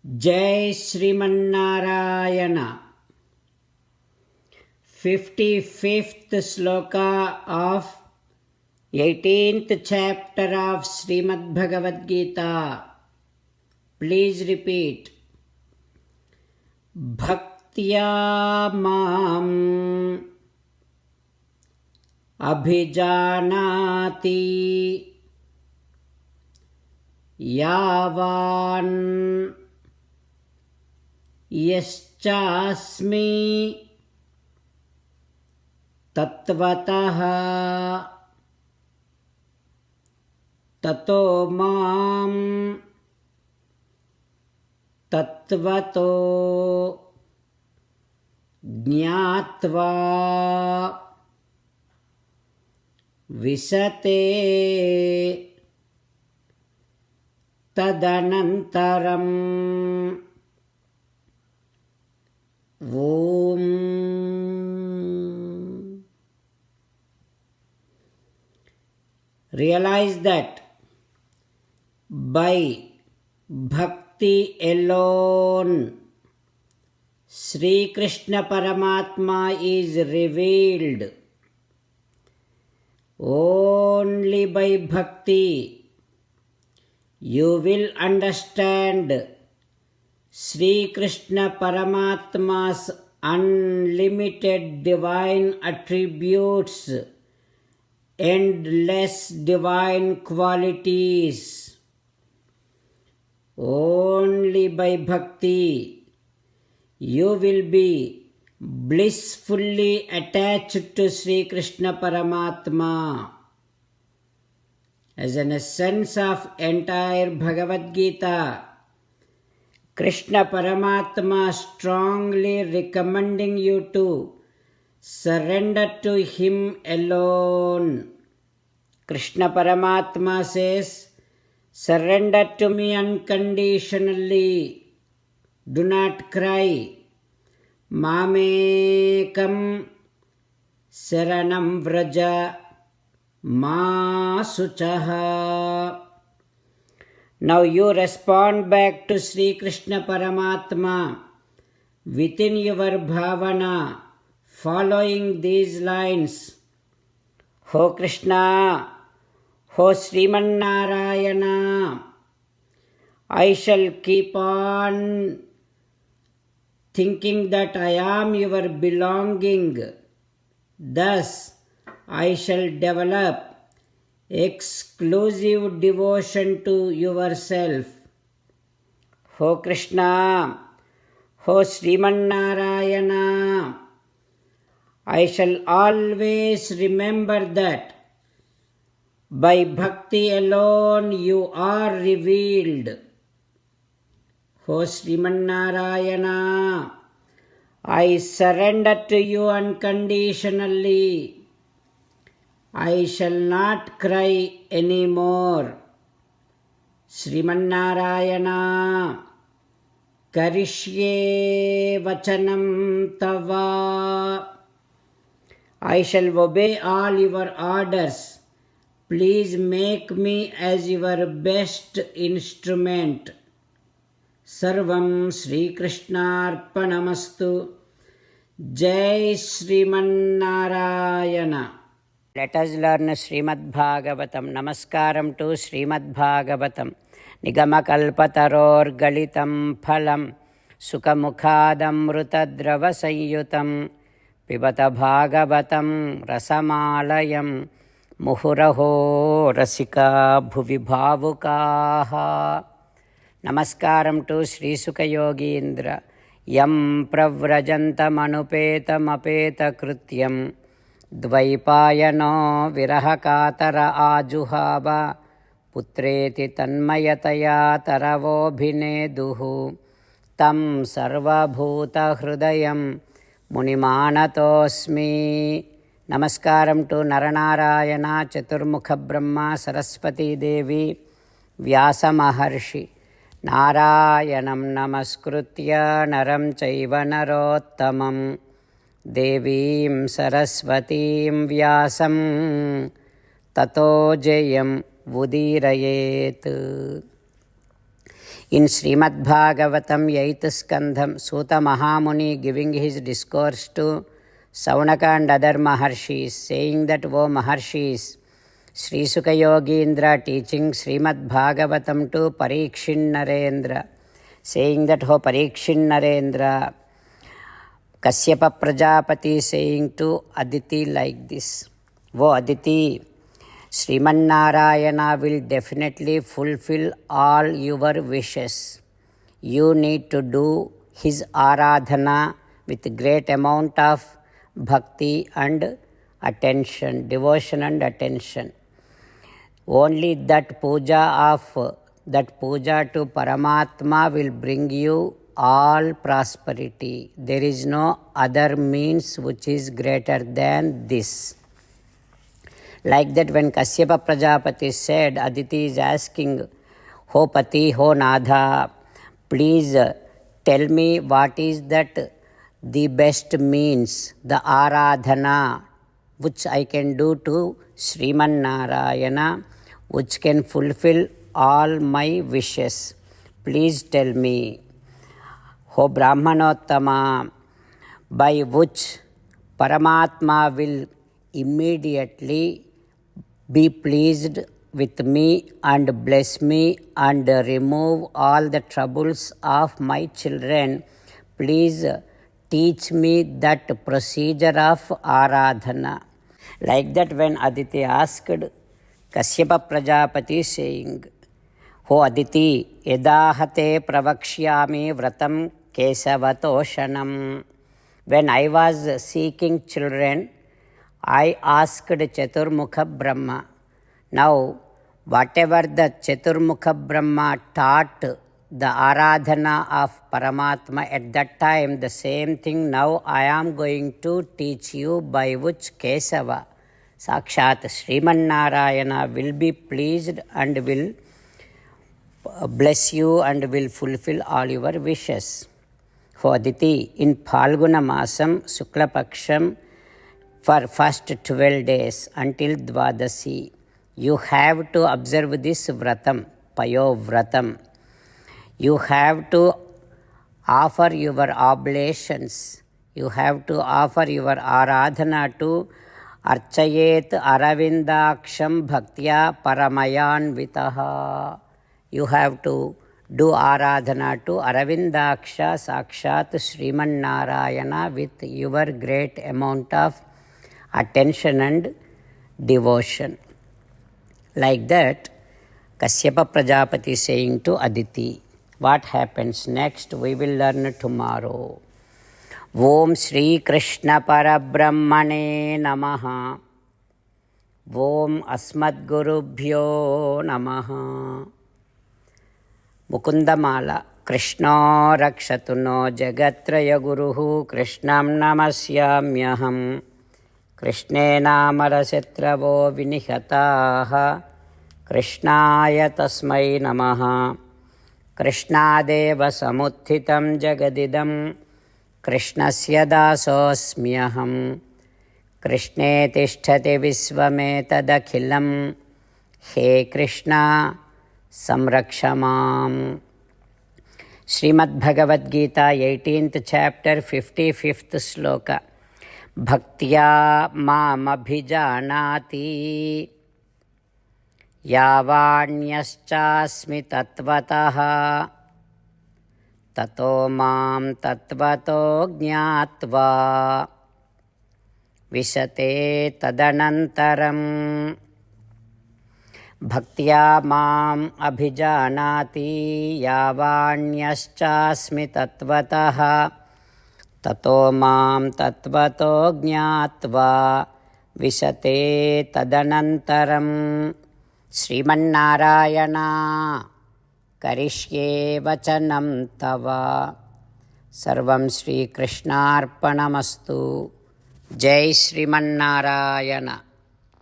जय Sriman Narayana. 55th shloka of 18th chapter of Srimad Bhagavad Gita. Please repeat. Bhaktya mam abhijanati yavan यश्चास्मि तत्वतः ततो मां तत्वतो ज्ञात्वा विशते तदनन्तरम् Om. Realize that by bhakti alone Sri Krishna Paramatma is revealed. Only by bhakti you will understand Sri Krishna Paramatma's unlimited divine attributes, endless divine qualities. Only by bhakti you will be blissfully attached to Sri Krishna Paramatma. As an essence of entire Bhagavad Gita, Krishna Paramatma strongly recommending you to surrender to Him alone. Krishna Paramatma says, surrender to me unconditionally. Do not cry. Mamekam saranam vraja ma suchaha. Now you respond back to Sri Krishna Paramatma within your bhavana, following these lines. Ho Krishna, Ho Srimannarayana, I shall keep on thinking that I am your belonging. Thus, I shall develop exclusive devotion to yourself. Ho Krishna, Ho Srimannarayana, I shall always remember that by bhakti alone you are revealed. Ho Srimannarayana, I surrender to you unconditionally. I shall not cry anymore. Srimannarayana, Karishye Vachanam Tava. I shall obey all your orders. Please make me as your best instrument. Sarvam Sri Krishnarpanamastu. Jai Srimannarayana. Let us learn Srimad Bhagavatam. Namaskaram to Srimad Bhagavatam. Nigamakalpataror galitam phalam Sukhamukhadamrutadrava sayyutam Pibata Bhagavatam rasamalayam Muhuraho rasika bhuvi bhavukaha. Namaskaram to Sri Sukha Yogindra. Yam pravrajantamanupeta krityam Dvaipayano virahakatara ajuhava putreti tanmayataya taravobhineduhu tam sarvabhuta hrudayam munimanatosmi. Namaskaram to Naranarayana, Chaturmukha Brahma, Saraswati Devi, Vyasa Maharshi. Narayanam namaskritya naram chaiva narottamam Devim Saraswatim Vyasam Tato Jayam Vudirayet. In Srimad Bhagavatam 8th Skandham, Suta Mahamuni giving his discourse to Saunaka and other Maharshis, saying that, O Maharshis, Sri Sukha Yogindra teaching Srimad Bhagavatam to Parikshin Narendra, saying that, O Parikshin Narendra, Kasyapa Prajapati saying to Aditi like this, O Aditi, Sriman Narayana will definitely fulfill all your wishes. You need to do his aradhana with great amount of bhakti and attention, devotion and attention. Only that puja to Paramatma will bring you all prosperity. There is no other means which is greater than this. Like that, when Kasyapa Prajapati said, Aditi is asking, Ho Pati, Ho Nadha, please tell me what is that the best means, the aradhana, which I can do to Sriman Narayana, which can fulfill all my wishes. Please tell me. Ho Brahmanottama, by which Paramatma will immediately be pleased with me and bless me and remove all the troubles of my children. Please teach me that procedure of aradhana. Like that, when Aditi asked Kasyapa Prajapati saying, Ho Aditi, Yedahate Pravakshyami Vratam Kesavatoshanam. When I was seeking children, I asked Chaturmukha Brahma. Now, whatever the Chaturmukha Brahma taught the aradhana of Paramatma at that time, the same thing now I am going to teach you, by which Kesava, Sakshat Sriman Narayana, will be pleased and will bless you and will fulfill all your wishes. For Aditi, in Phalguna Masam, Sukla Paksham, for first 12 days until Dvadasi, you have to observe this vratam, Payo Vratam. You have to offer your oblations. You have to offer your aradhana to Archayet Aravindaksham Bhaktya Paramayanvitaha. You have to do aradhana to Aravindaksha Sakshat Sriman Narayana with your great amount of attention and devotion. Like that, Kasyapa Prajapati saying to Aditi. What happens next, we will learn tomorrow. Om Shri Krishna Parabrahmane Namaha. Om Asmad Gurubhyo Namaha. Mukundamala. Krishna Rakshatu no Jagatraya Guruhu Krishnam Namasyamyaham. Krishnena Marasetravo Vinihataha. Krishnaya Tasmai Namaha. Krishnadeva Samuthitam Jagadidam. Krishnasya Dasosmyaham. Krishne Tishtati Visvametadakhilam. He Krishna Samrakshamam. Srimad Bhagavad Gita, 18th chapter, 55th sloka. Bhaktya mamabhijanati yavanyastasmi tatvataha tato mam tatvato jnatva visate tadanantaram. Bhaktya mam abhijanati yavanyastasmi tatvataha tato mam tatvato jnatva visate tadanantaram. Srimannarayana karishye vachanam tava. Sarvam Shri Krishnarpanamastu. Jai Srimannarayana.